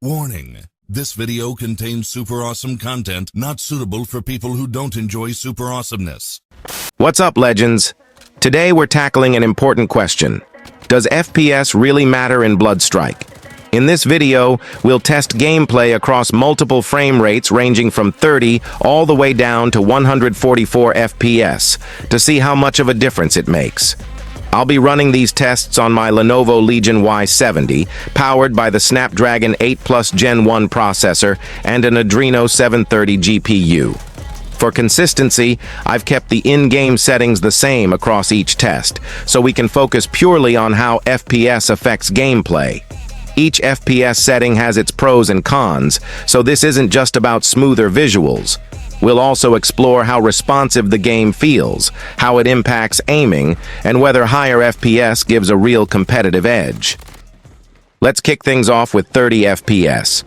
Warning: this video contains super awesome content not suitable for people who don't enjoy super awesomeness. What's up, legends? Today we're tackling an important question. Does FPS really matter in Bloodstrike? In this video, we'll test gameplay across multiple frame rates ranging from 30 all the way down to 144 FPS to see how much of a difference it makes. I'll be running these tests on my Lenovo Legion Y70, powered by the Snapdragon 8 Plus Gen 1 processor and an Adreno 730 GPU. For consistency, I've kept the in-game settings the same across each test, so we can focus purely on how FPS affects gameplay. Each FPS setting has its pros and cons, so this isn't just about smoother visuals. We'll also explore how responsive the game feels, how it impacts aiming, and whether higher FPS gives a real competitive edge. Let's kick things off with 30 FPS.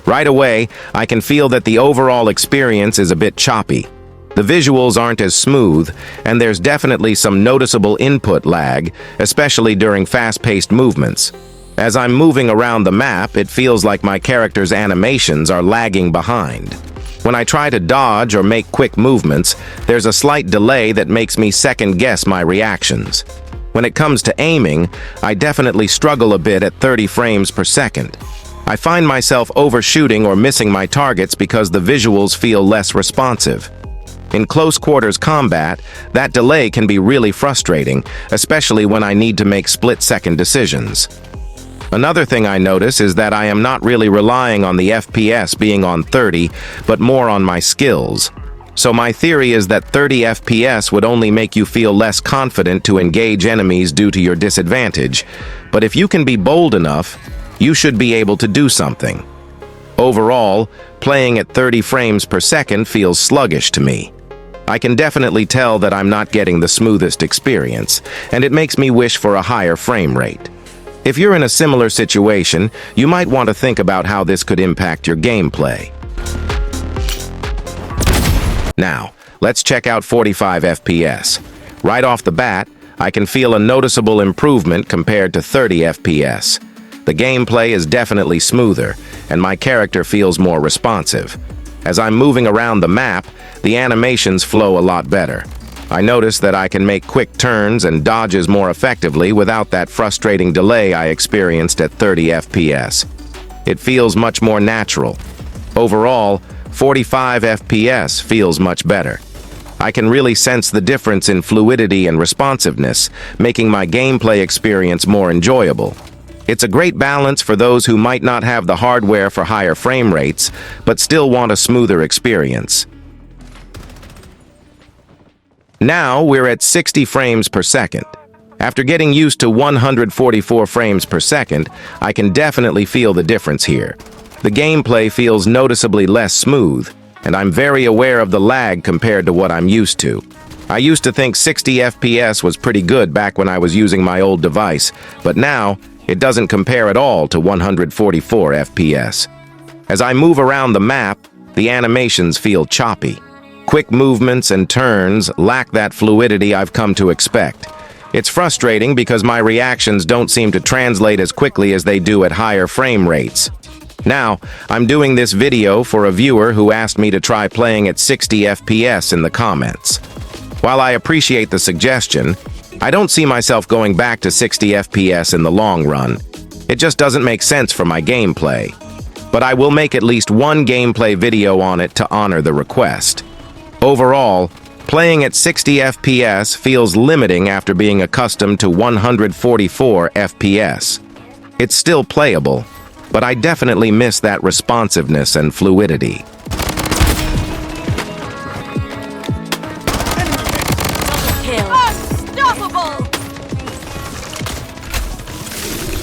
Right away, I can feel that the overall experience is a bit choppy. The visuals aren't as smooth, and there's definitely some noticeable input lag, especially during fast-paced movements. As I'm moving around the map, it feels like my character's animations are lagging behind. When I try to dodge or make quick movements, there's a slight delay that makes me second-guess my reactions. When it comes to aiming, I definitely struggle a bit at 30 frames per second. I find myself overshooting or missing my targets because the visuals feel less responsive. In close-quarters combat, that delay can be really frustrating, especially when I need to make split-second decisions. Another thing I notice is that I am not really relying on the FPS being on 30, but more on my skills. So my theory is that 30 FPS would only make you feel less confident to engage enemies due to your disadvantage, but if you can be bold enough, you should be able to do something. Overall, playing at 30 frames per second feels sluggish to me. I can definitely tell that I'm not getting the smoothest experience, and it makes me wish for a higher frame rate. If you're in a similar situation, you might want to think about how this could impact your gameplay. Now, let's check out 45 FPS. Right off the bat, I can feel a noticeable improvement compared to 30 FPS. The gameplay is definitely smoother, and my character feels more responsive. As I'm moving around the map, the animations flow a lot better. I notice that I can make quick turns and dodges more effectively without that frustrating delay I experienced at 30 FPS. It feels much more natural. Overall, 45 FPS feels much better. I can really sense the difference in fluidity and responsiveness, making my gameplay experience more enjoyable. It's a great balance for those who might not have the hardware for higher frame rates, but still want a smoother experience. Now we're at 60 frames per second. After getting used to 144 frames per second, I can definitely feel the difference here. The gameplay feels noticeably less smooth, and I'm very aware of the lag compared to what I'm used to. I used to think 60 FPS was pretty good back when I was using my old device, but now it doesn't compare at all to 144 FPS. As I move around the map, the animations feel choppy. Quick movements and turns lack that fluidity I've come to expect. It's frustrating because my reactions don't seem to translate as quickly as they do at higher frame rates. Now, I'm doing this video for a viewer who asked me to try playing at 60 FPS in the comments. While I appreciate the suggestion, I don't see myself going back to 60 FPS in the long run. It just doesn't make sense for my gameplay. But I will make at least one gameplay video on it to honor the request. Overall, playing at 60 FPS feels limiting after being accustomed to 144 FPS. It's still playable, but I definitely miss that responsiveness and fluidity. Unstoppable!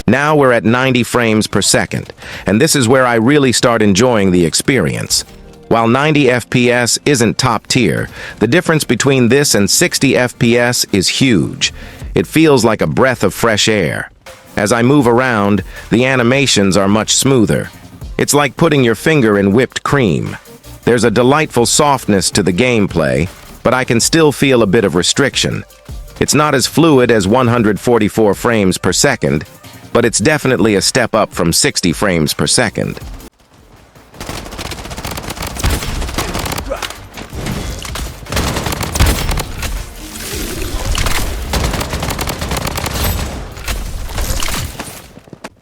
Now we're at 90 frames per second, and this is where I really start enjoying the experience. While 90 FPS isn't top tier, the difference between this and 60 FPS is huge. It feels like a breath of fresh air. As I move around, the animations are much smoother. It's like putting your finger in whipped cream. There's a delightful softness to the gameplay, but I can still feel a bit of restriction. It's not as fluid as 144 frames per second, but it's definitely a step up from 60 frames per second.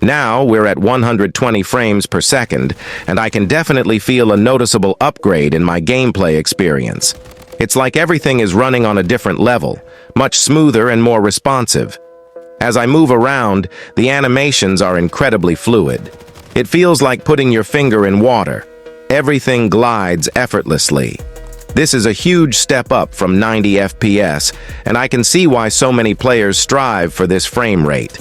Now we're at 120 frames per second, and I can definitely feel a noticeable upgrade in my gameplay experience. It's like everything is running on a different level, much smoother and more responsive. As I move around, the animations are incredibly fluid. It feels like putting your finger in water. Everything glides effortlessly. This is a huge step up from 90 FPS, and I can see why so many players strive for this frame rate.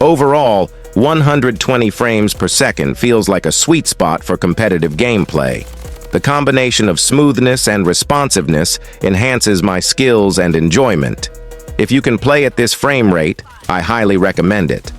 Overall, 120 frames per second feels like a sweet spot for competitive gameplay. The combination of smoothness and responsiveness enhances my skills and enjoyment. If you can play at this frame rate, I highly recommend it.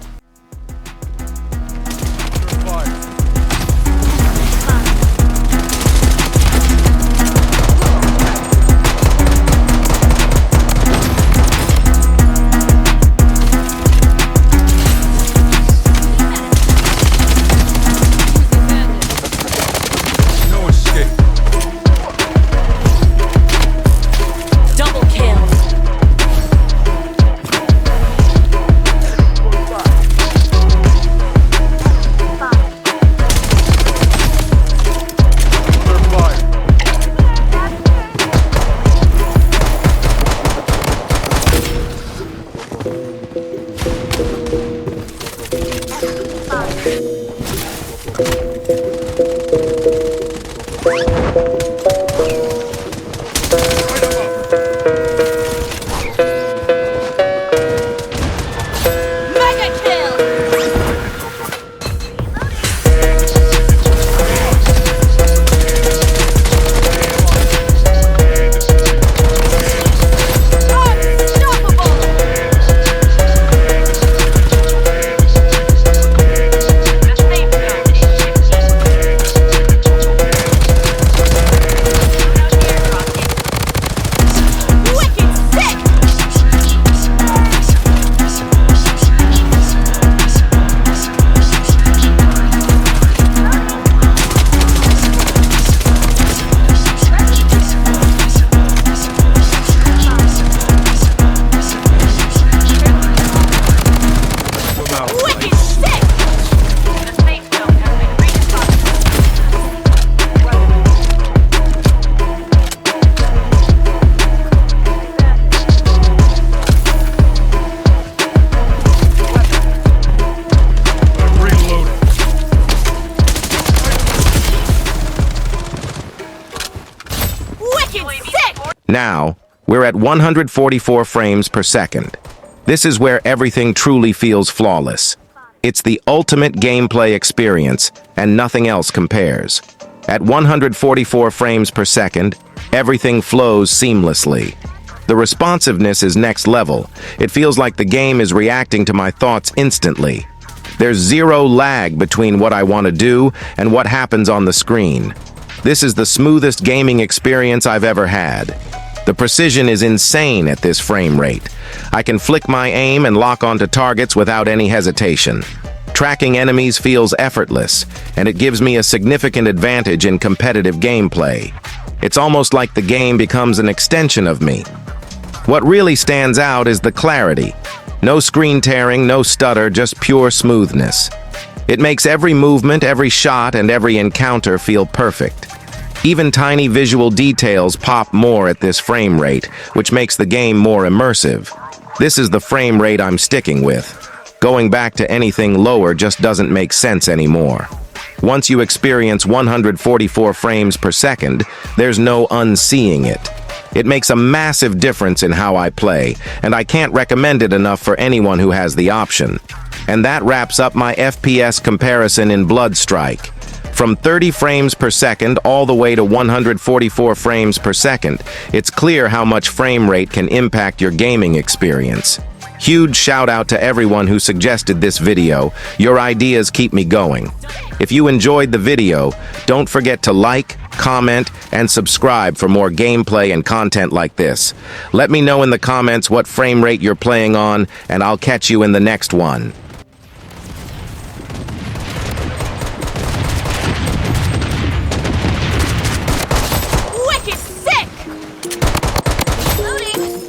Now, we're at 144 frames per second. This is where everything truly feels flawless. It's the ultimate gameplay experience, and nothing else compares. At 144 frames per second, everything flows seamlessly. The responsiveness is next level. It feels like the game is reacting to my thoughts instantly. There's zero lag between what I want to do and what happens on the screen. This is the smoothest gaming experience I've ever had. The precision is insane at this frame rate. I can flick my aim and lock onto targets without any hesitation. Tracking enemies feels effortless, and it gives me a significant advantage in competitive gameplay. It's almost like the game becomes an extension of me. What really stands out is the clarity. No screen tearing, no stutter, just pure smoothness. It makes every movement, every shot, and every encounter feel perfect. Even tiny visual details pop more at this frame rate, which makes the game more immersive. This is the frame rate I'm sticking with. Going back to anything lower just doesn't make sense anymore. Once you experience 144 frames per second, there's no unseeing it. It makes a massive difference in how I play, and I can't recommend it enough for anyone who has the option. And that wraps up my FPS comparison in Bloodstrike. From 30 frames per second all the way to 144 frames per second, it's clear how much frame rate can impact your gaming experience. Huge shout out to everyone who suggested this video. Your ideas keep me going. If you enjoyed the video, don't forget to like, comment, and subscribe for more gameplay and content like this. Let me know in the comments what frame rate you're playing on, and I'll catch you in the next one. Loading.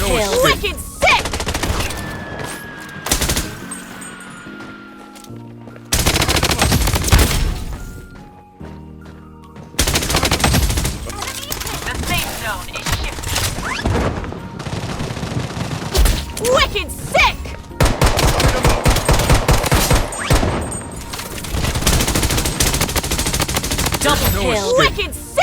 kill. Wicked sick! The safe zone is shifting. Wicked sick! Double kill. Wicked sick!